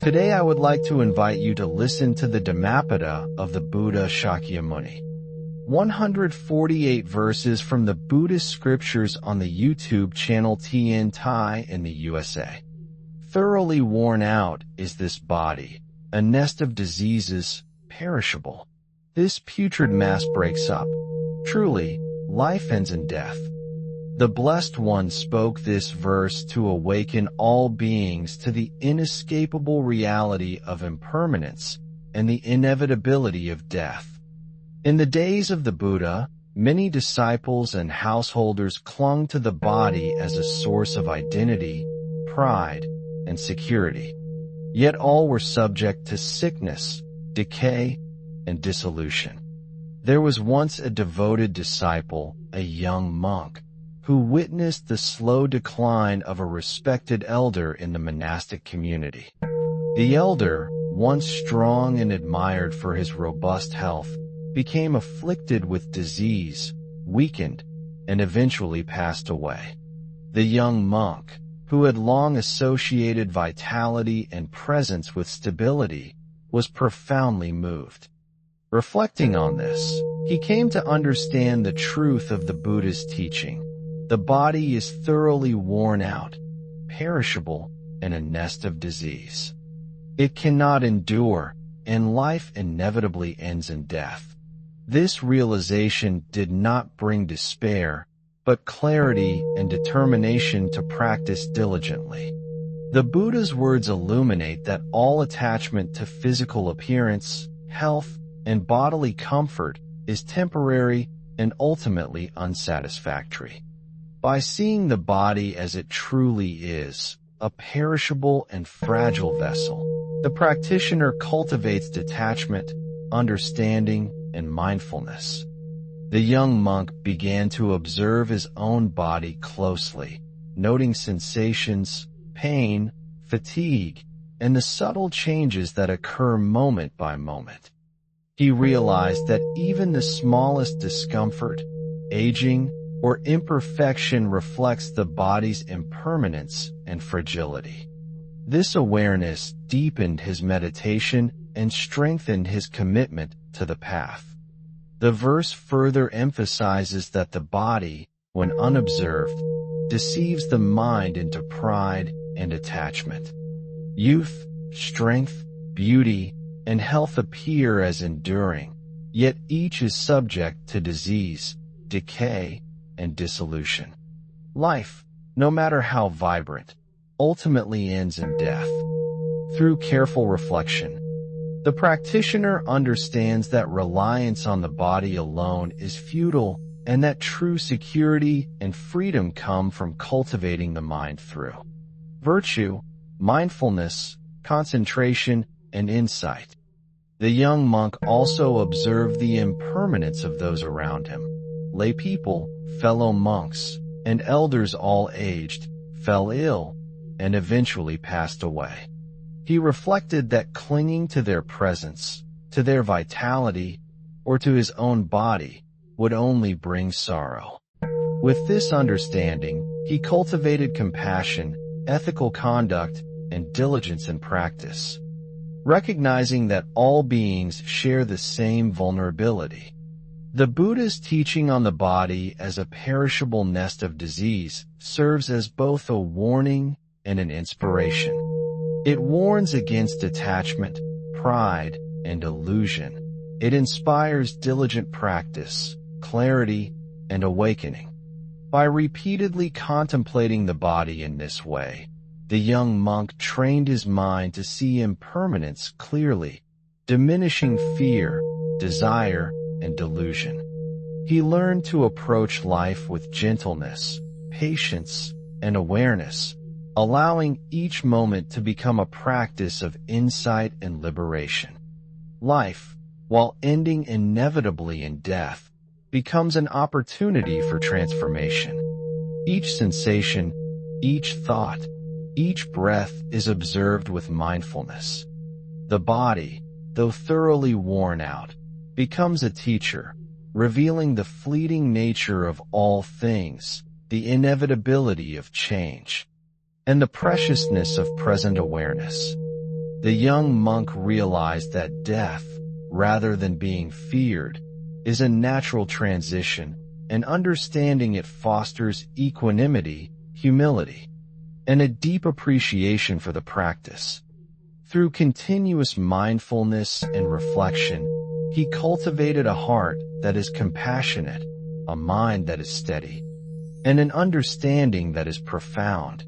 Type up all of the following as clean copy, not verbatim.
Today I would like to invite you to listen to the Dhammapada of the Buddha Shakyamuni. 148 verses from the Buddhist scriptures on the YouTube channel Thien Thai in the USA. Thoroughly worn out is this body, a nest of diseases, perishable. This putrid mass breaks up. Truly, life ends in death. The Blessed One spoke this verse to awaken all beings to the inescapable reality of impermanence and the inevitability of death. In the days of the Buddha, many disciples and householders clung to the body as a source of identity, pride, and security. Yet all were subject to sickness, decay, and dissolution. There was once a devoted disciple, a young monk, who witnessed the slow decline of a respected elder in the monastic community. The elder, once strong and admired for his robust health, became afflicted with disease, weakened, and eventually passed away. The young monk, who had long associated vitality and presence with stability, was profoundly moved. Reflecting on this, he came to understand the truth of the Buddha's teaching. The body is thoroughly worn out, perishable, and a nest of disease. It cannot endure, and life inevitably ends in death. This realization did not bring despair, but clarity and determination to practice diligently. The Buddha's words illuminate that all attachment to physical appearance, health, and bodily comfort is temporary and ultimately unsatisfactory. By seeing the body as it truly is, a perishable and fragile vessel, the practitioner cultivates detachment, understanding, and mindfulness. The young monk began to observe his own body closely, noting sensations, pain, fatigue, and the subtle changes that occur moment by moment. He realized that even the smallest discomfort, aging, or imperfection reflects the body's impermanence and fragility. This awareness deepened his meditation and strengthened his commitment to the path. The verse further emphasizes that the body, when unobserved, deceives the mind into pride and attachment. Youth, strength, beauty, and health appear as enduring, yet each is subject to disease, decay, and dissolution. Life, no matter how vibrant, ultimately ends in death. Through careful reflection, the practitioner understands that reliance on the body alone is futile and that true security and freedom come from cultivating the mind through virtue, mindfulness, concentration, and insight. The young monk also observed the impermanence of those around him. Lay people, fellow monks, and elders all aged, fell ill, and eventually passed away. He reflected that clinging to their presence, to their vitality, or to his own body would only bring sorrow. With this understanding, he cultivated compassion, ethical conduct, and diligence in practice, recognizing that all beings share the same vulnerability. The Buddha's teaching on the body as a perishable nest of disease serves as both a warning and an inspiration. It warns against attachment, pride, and illusion. It inspires diligent practice, clarity, and awakening. By repeatedly contemplating the body in this way, the young monk trained his mind to see impermanence clearly, diminishing fear, desire, and delusion. He learned to approach life with gentleness, patience, and awareness, allowing each moment to become a practice of insight and liberation. Life, while ending inevitably in death, becomes an opportunity for transformation. Each sensation, each thought, each breath is observed with mindfulness. The body, though thoroughly worn out, becomes a teacher, revealing the fleeting nature of all things, the inevitability of change, and the preciousness of present awareness. The young monk realized that death, rather than being feared, is a natural transition, and understanding it fosters equanimity, humility, and a deep appreciation for the practice. Through continuous mindfulness and reflection, he cultivated a heart that is compassionate, a mind that is steady, and an understanding that is profound.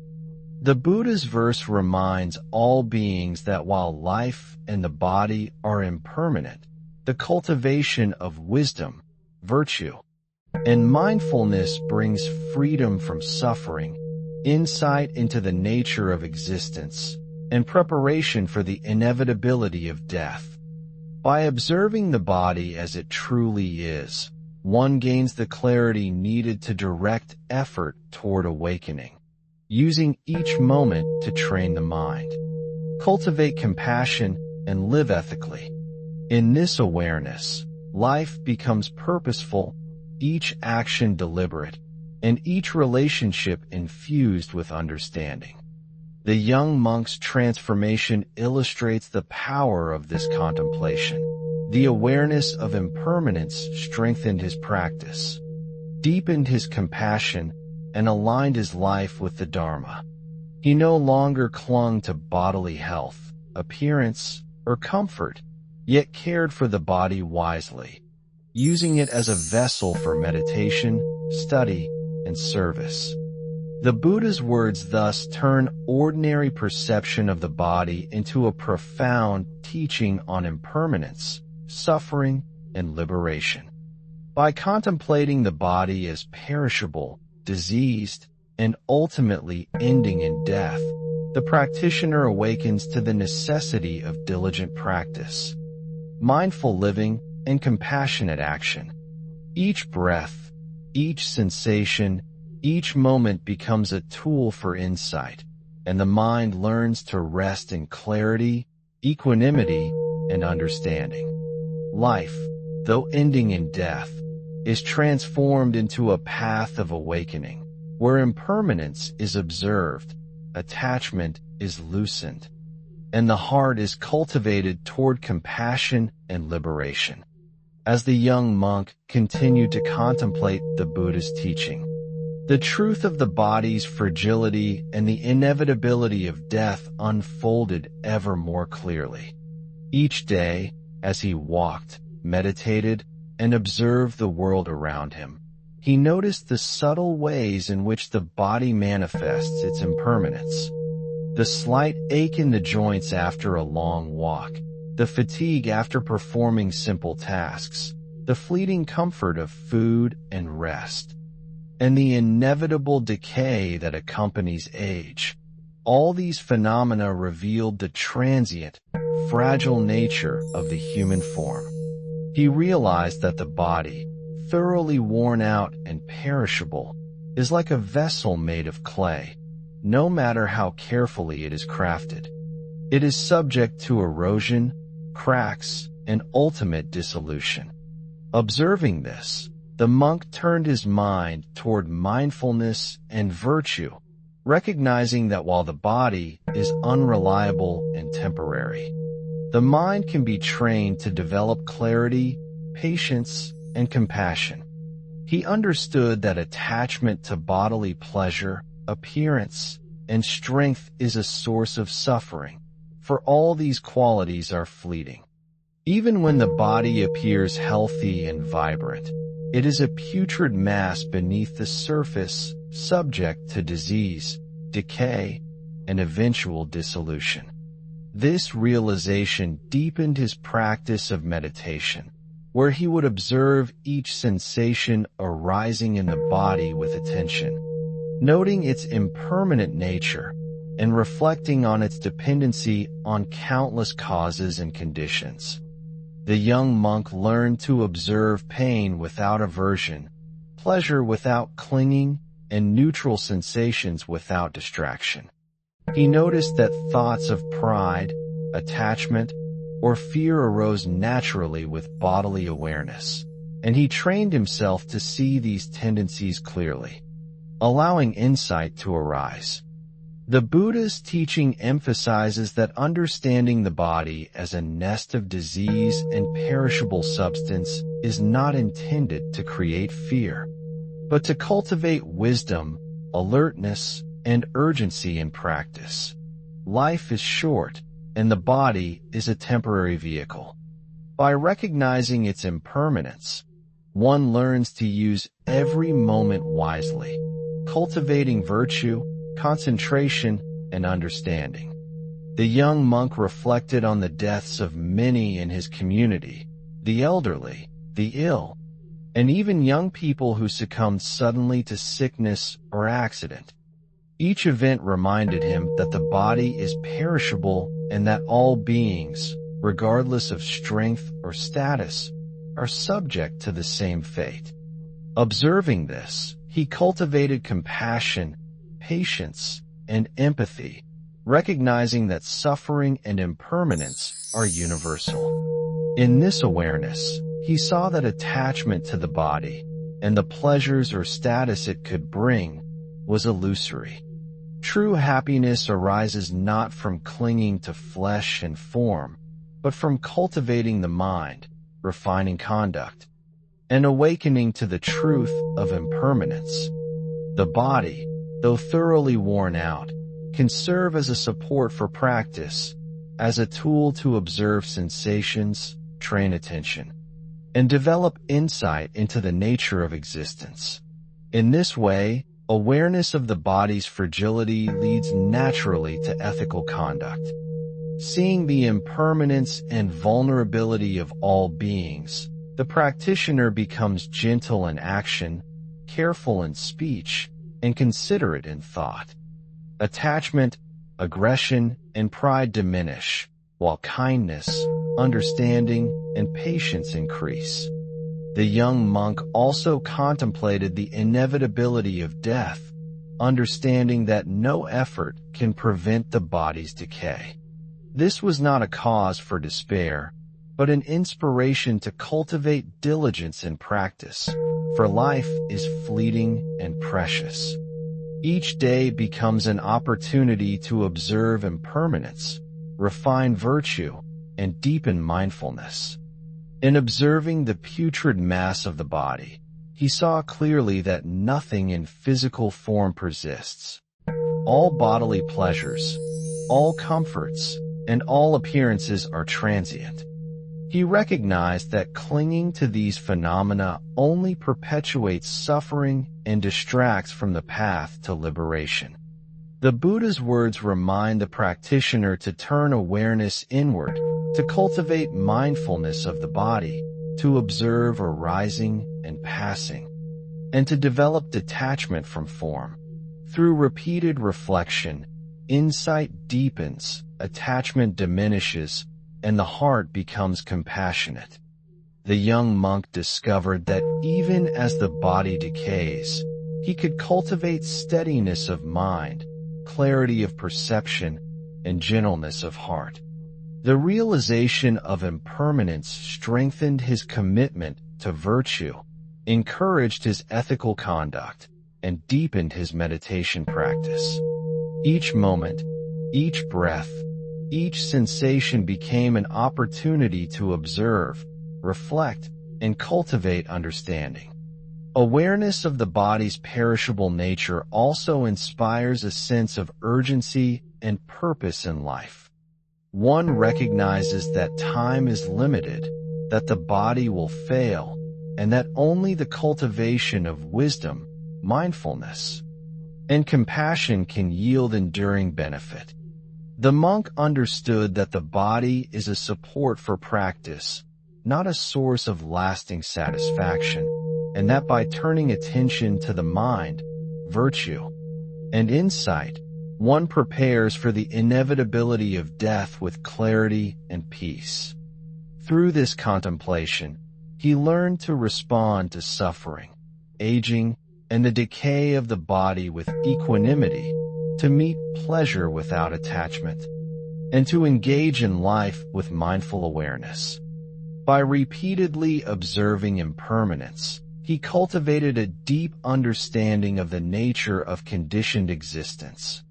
The Buddha's verse reminds all beings that while life and the body are impermanent, the cultivation of wisdom, virtue, and mindfulness brings freedom from suffering, insight into the nature of existence, and preparation for the inevitability of death. By observing the body as it truly is, one gains the clarity needed to direct effort toward awakening, using each moment to train the mind, cultivate compassion, and live ethically. In this awareness, life becomes purposeful, each action deliberate, and each relationship infused with understanding. The young monk's transformation illustrates the power of this contemplation. The awareness of impermanence strengthened his practice, deepened his compassion, and aligned his life with the Dharma. He no longer clung to bodily health, appearance, or comfort, yet cared for the body wisely, using it as a vessel for meditation, study, and service. The Buddha's words thus turn ordinary perception of the body into a profound teaching on impermanence, suffering, and liberation. By contemplating the body as perishable, diseased, and ultimately ending in death, the practitioner awakens to the necessity of diligent practice, mindful living, and compassionate action. Each breath, each sensation, each moment becomes a tool for insight, and the mind learns to rest in clarity, equanimity, and understanding. Life, though ending in death, is transformed into a path of awakening, where impermanence is observed, attachment is loosened, and the heart is cultivated toward compassion and liberation. As the young monk continued to contemplate the Buddha's teaching, the truth of the body's fragility and the inevitability of death unfolded ever more clearly. Each day, as he walked, meditated, and observed the world around him, he noticed the subtle ways in which the body manifests its impermanence. The slight ache in the joints after a long walk, the fatigue after performing simple tasks, the fleeting comfort of food and rest, and the inevitable decay that accompanies age. All these phenomena revealed the transient, fragile nature of the human form. He realized that the body, thoroughly worn out and perishable, is like a vessel made of clay. No matter how carefully it is crafted, it is subject to erosion, cracks, and ultimate dissolution. Observing this, the monk turned his mind toward mindfulness and virtue, recognizing that while the body is unreliable and temporary, the mind can be trained to develop clarity, patience, and compassion. He understood that attachment to bodily pleasure, appearance, and strength is a source of suffering, for all these qualities are fleeting. Even when the body appears healthy and vibrant, it is a putrid mass beneath the surface, subject to disease, decay, and eventual dissolution. This realization deepened his practice of meditation, where he would observe each sensation arising in the body with attention, noting its impermanent nature and reflecting on its dependency on countless causes and conditions. The young monk learned to observe pain without aversion, pleasure without clinging, and neutral sensations without distraction. He noticed that thoughts of pride, attachment, or fear arose naturally with bodily awareness, and he trained himself to see these tendencies clearly, allowing insight to arise. The Buddha's teaching emphasizes that understanding the body as a nest of disease and perishable substance is not intended to create fear, but to cultivate wisdom, alertness, and urgency in practice. Life is short, and the body is a temporary vehicle. By recognizing its impermanence, one learns to use every moment wisely, cultivating virtue, concentration, and understanding. The young monk reflected on the deaths of many in his community, the elderly, the ill, and even young people who succumbed suddenly to sickness or accident. Each event reminded him that the body is perishable and that all beings, regardless of strength or status, are subject to the same fate. Observing this, he cultivated compassion, patience, and empathy, recognizing that suffering and impermanence are universal. In this awareness, he saw that attachment to the body and the pleasures or status it could bring was illusory. True happiness arises not from clinging to flesh and form, but from cultivating the mind, refining conduct, and awakening to the truth of impermanence. The body, though thoroughly worn out, can serve as a support for practice, as a tool to observe sensations, train attention, and develop insight into the nature of existence. In this way, awareness of the body's fragility leads naturally to ethical conduct. Seeing the impermanence and vulnerability of all beings, the practitioner becomes gentle in action, careful in speech, and considerate in thought. Attachment, aggression, and pride diminish, while kindness, understanding, and patience increase. The young monk also contemplated the inevitability of death, understanding that no effort can prevent the body's decay. This was not a cause for despair, but an inspiration to cultivate diligence in practice, for life is fleeting and precious. Each day becomes an opportunity to observe impermanence, refine virtue, and deepen mindfulness. In observing the putrid mass of the body, he saw clearly that nothing in physical form persists. All bodily pleasures, all comforts, and all appearances are transient. He recognized that clinging to these phenomena only perpetuates suffering and distracts from the path to liberation. The Buddha's words remind the practitioner to turn awareness inward, to cultivate mindfulness of the body, to observe arising and passing, and to develop detachment from form. Through repeated reflection, insight deepens, attachment diminishes, and the heart becomes compassionate. The young monk discovered that even as the body decays, he could cultivate steadiness of mind, clarity of perception, and gentleness of heart. The realization of impermanence strengthened his commitment to virtue, encouraged his ethical conduct, and deepened his meditation practice. Each moment, each breath, each sensation became an opportunity to observe, reflect, and cultivate understanding. Awareness of the body's perishable nature also inspires a sense of urgency and purpose in life. One recognizes that time is limited, that the body will fail, and that only the cultivation of wisdom, mindfulness, and compassion can yield enduring benefit. The monk understood that the body is a support for practice, not a source of lasting satisfaction, and that by turning attention to the mind, virtue, and insight, one prepares for the inevitability of death with clarity and peace. Through this contemplation, he learned to respond to suffering, aging, and the decay of the body with equanimity, to meet pleasure without attachment, and to engage in life with mindful awareness. By repeatedly observing impermanence, he cultivated a deep understanding of the nature of conditioned existence.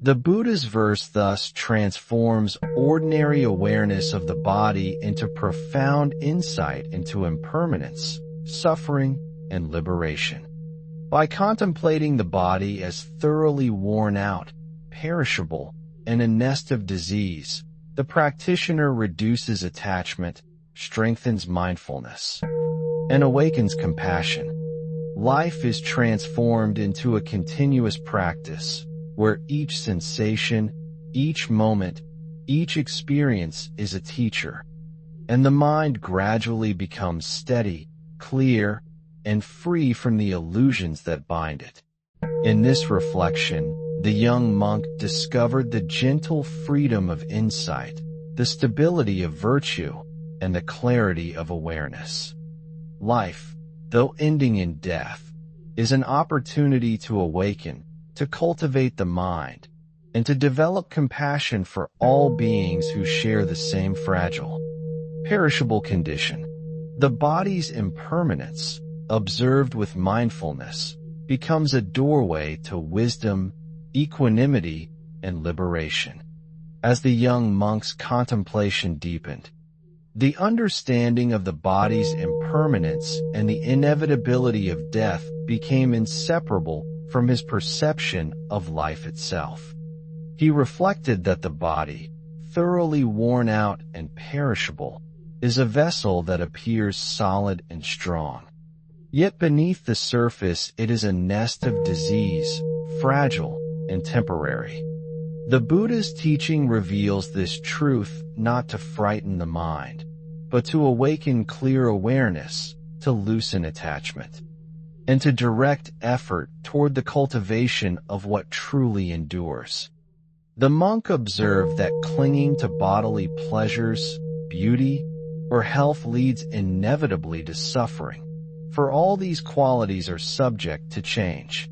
The Buddha's verse thus transforms ordinary awareness of the body into profound insight into impermanence, suffering, and liberation. By contemplating the body as thoroughly worn out, perishable, and a nest of disease, the practitioner reduces attachment, strengthens mindfulness, and awakens compassion. Life is transformed into a continuous practice, where each sensation, each moment, each experience is a teacher, and the mind gradually becomes steady, clear, and free from the illusions that bind it. In this reflection, the young monk discovered the gentle freedom of insight, the stability of virtue, and the clarity of awareness. Life, though ending in death, is an opportunity to awaken, to cultivate the mind, and to develop compassion for all beings who share the same fragile, perishable condition. The body's impermanence, observed with mindfulness, becomes a doorway to wisdom, equanimity, and liberation. As the young monk's contemplation deepened, the understanding of the body's impermanence and the inevitability of death became inseparable from his perception of life itself. He reflected that the body, thoroughly worn out and perishable, is a vessel that appears solid and strong. Yet beneath the surface it is a nest of disease, fragile and temporary. The Buddha's teaching reveals this truth not to frighten the mind, but to awaken clear awareness, to loosen attachment, and to direct effort toward the cultivation of what truly endures. The monk observed that clinging to bodily pleasures, beauty, or health leads inevitably to suffering, for all these qualities are subject to change,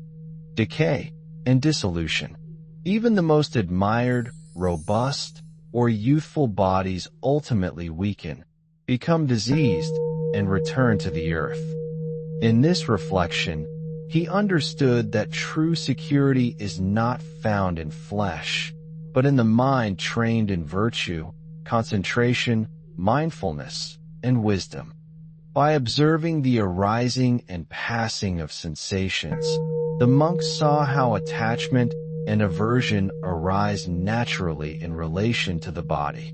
decay, and dissolution. Even the most admired, robust, or youthful bodies ultimately weaken, become diseased, and return to the earth. In this reflection, he understood that true security is not found in flesh, but in the mind trained in virtue, concentration, mindfulness, and wisdom. By observing the arising and passing of sensations, the monk saw how attachment and aversion arise naturally in relation to the body.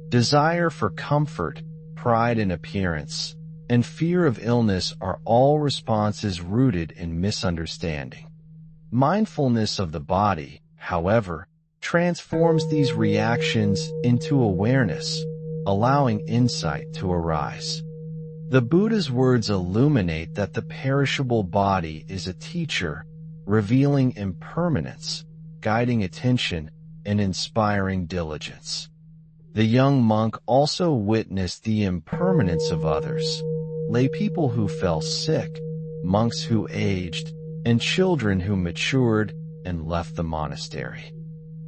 Desire for comfort, pride in appearance, and fear of illness are all responses rooted in misunderstanding. Mindfulness of the body, however, transforms these reactions into awareness, allowing insight to arise. The Buddha's words illuminate that the perishable body is a teacher, revealing impermanence, guiding attention, and inspiring diligence. The young monk also witnessed the impermanence of others, lay people who fell sick, monks who aged, and children who matured and left the monastery.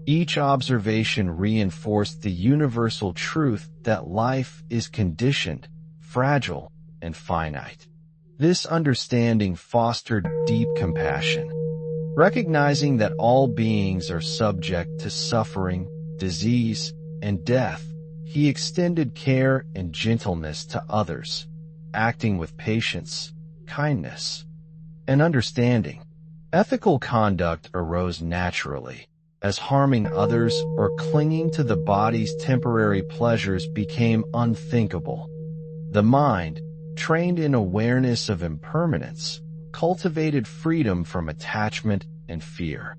Each observation reinforced the universal truth that life is conditioned, fragile, and finite. This understanding fostered deep compassion. Recognizing that all beings are subject to suffering, disease, and death, he extended care and gentleness to others, acting with patience, kindness, and understanding. Ethical conduct arose naturally, as harming others or clinging to the body's temporary pleasures became unthinkable. The mind, trained in awareness of impermanence, cultivated freedom from attachment and fear.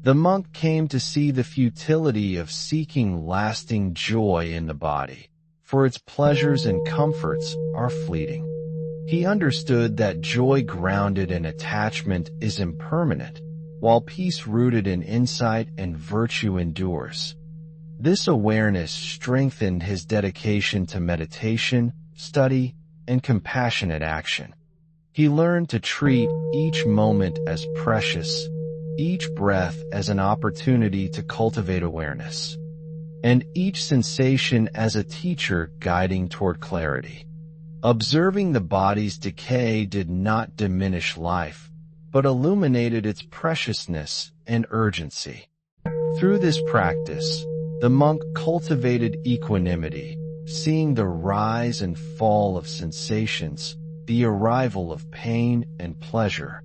The monk came to see the futility of seeking lasting joy in the body, for its pleasures and comforts are fleeting. He understood that joy grounded in attachment is impermanent, while peace rooted in insight and virtue endures. This awareness strengthened his dedication to meditation, study, and compassionate action. He learned to treat each moment as precious, each breath as an opportunity to cultivate awareness, and each sensation as a teacher guiding toward clarity. Observing the body's decay did not diminish life, but illuminated its preciousness and urgency. Through this practice, the monk cultivated equanimity, seeing the rise and fall of sensations, the arrival of pain and pleasure,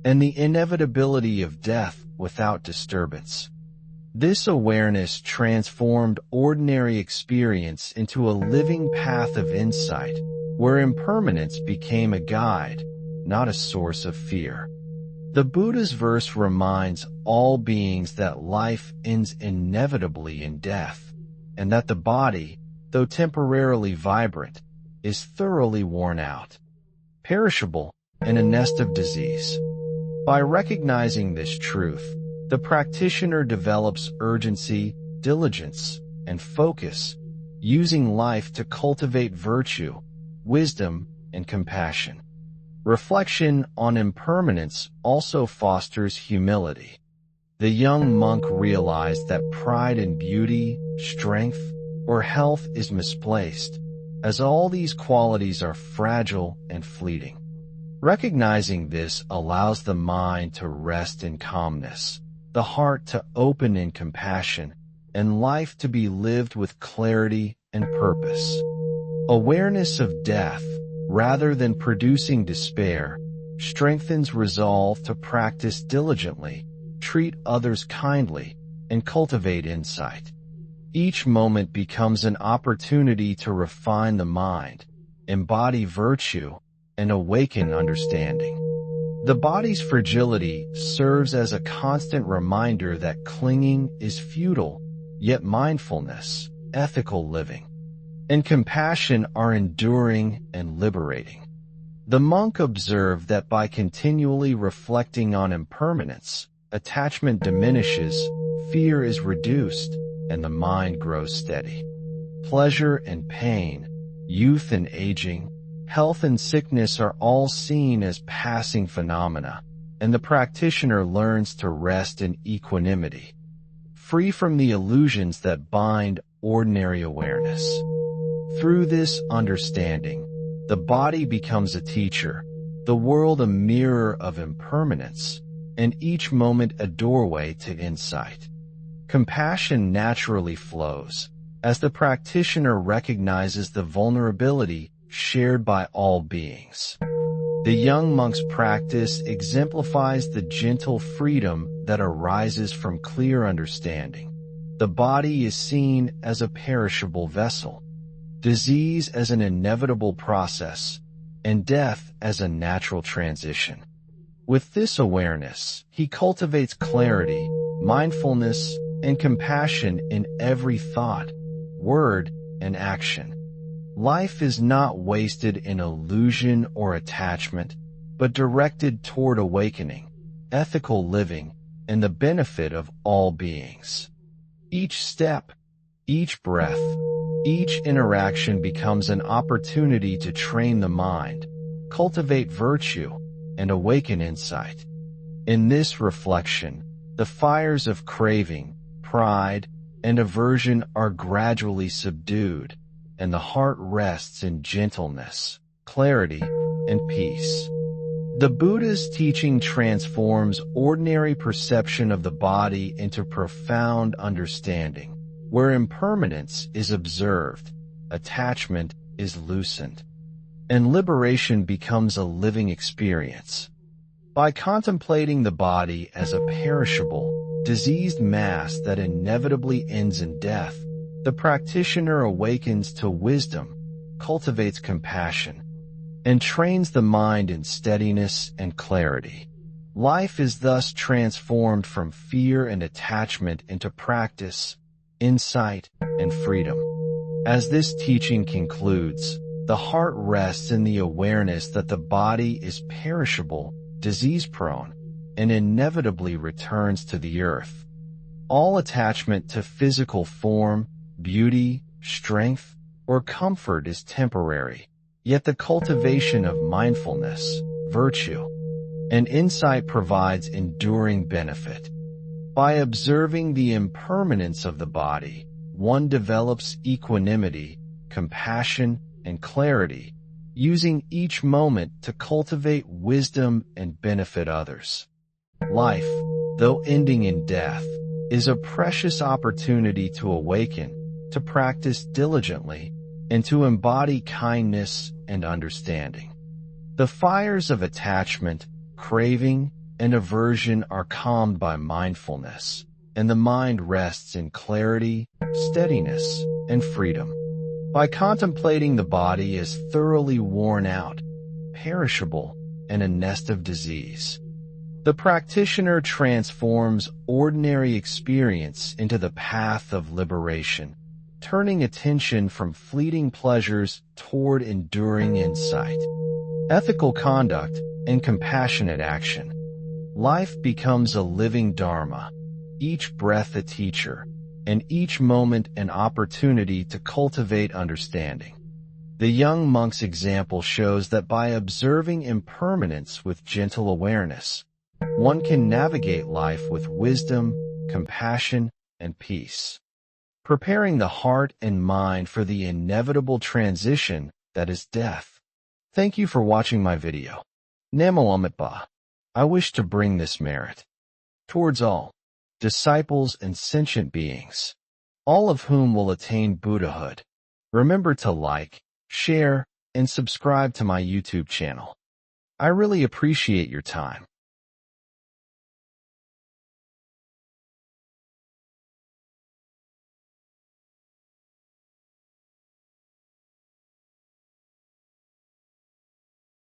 and the inevitability of death without disturbance. This awareness transformed ordinary experience into a living path of insight, where impermanence became a guide, not a source of fear. The Buddha's verse reminds all beings that life ends inevitably in death, and that the body, though temporarily vibrant, is thoroughly worn out, perishable, and a nest of disease. By recognizing this truth, the practitioner develops urgency, diligence, and focus, using life to cultivate virtue, wisdom, and compassion. Reflection on impermanence also fosters humility. The young monk realized that pride in beauty, strength, or health is misplaced, as all these qualities are fragile and fleeting. Recognizing this allows the mind to rest in calmness, the heart to open in compassion, and life to be lived with clarity and purpose. Awareness of death, rather than producing despair, strengthens resolve to practice diligently, treat others kindly, and cultivate insight. Each moment becomes an opportunity to refine the mind, embody virtue, and awaken understanding. The body's fragility serves as a constant reminder that clinging is futile, yet mindfulness, ethical living, and compassion are enduring and liberating. The monk observed that by continually reflecting on impermanence, attachment diminishes, fear is reduced, and the mind grows steady. Pleasure and pain, youth and aging, health and sickness are all seen as passing phenomena, and the practitioner learns to rest in equanimity, free from the illusions that bind ordinary awareness. Through this understanding, the body becomes a teacher, the world a mirror of impermanence, and each moment a doorway to insight. Compassion naturally flows, as the practitioner recognizes the vulnerability shared by all beings. The young monk's practice exemplifies the gentle freedom that arises from clear understanding. The body is seen as a perishable vessel, disease as an inevitable process, and death as a natural transition. With this awareness, he cultivates clarity, mindfulness, and compassion in every thought, word, and action. Life is not wasted in illusion or attachment, but directed toward awakening, ethical living, and the benefit of all beings. Each step, each breath, each interaction becomes an opportunity to train the mind, cultivate virtue, and awaken insight. In this reflection, the fires of craving, pride, and aversion are gradually subdued, and the heart rests in gentleness, clarity, and peace. The Buddha's teaching transforms ordinary perception of the body into profound understanding, where impermanence is observed, attachment is loosened, and liberation becomes a living experience. By contemplating the body as a perishable, diseased mass that inevitably ends in death, the practitioner awakens to wisdom, cultivates compassion, and trains the mind in steadiness and clarity. Life is thus transformed from fear and attachment into practice, insight, and freedom. As this teaching concludes, the heart rests in the awareness that the body is perishable, disease-prone, and inevitably returns to the earth. All attachment to physical form, beauty, strength, or comfort is temporary, yet the cultivation of mindfulness, virtue, and insight provides enduring benefit. By observing the impermanence of the body, one develops equanimity, compassion, and clarity, using each moment to cultivate wisdom and benefit others. Life, though ending in death, is a precious opportunity to awaken, to practice diligently, and to embody kindness and understanding. The fires of attachment, craving, and aversion are calmed by mindfulness, and the mind rests in clarity, steadiness, and freedom. By contemplating the body as thoroughly worn out, perishable, and a nest of disease, the practitioner transforms ordinary experience into the path of liberation, turning attention from fleeting pleasures toward enduring insight, ethical conduct, and compassionate action. Life becomes a living Dharma, each breath a teacher, and each moment an opportunity to cultivate understanding. The young monk's example shows that by observing impermanence with gentle awareness, one can navigate life with wisdom, compassion, and peace, preparing the heart and mind for the inevitable transition that is death. Thank you for watching my video. Namo Amitabha. I wish to bring this merit towards all disciples and sentient beings, all of whom will attain Buddhahood. Remember to like, share, and subscribe to my YouTube channel. I really appreciate your time.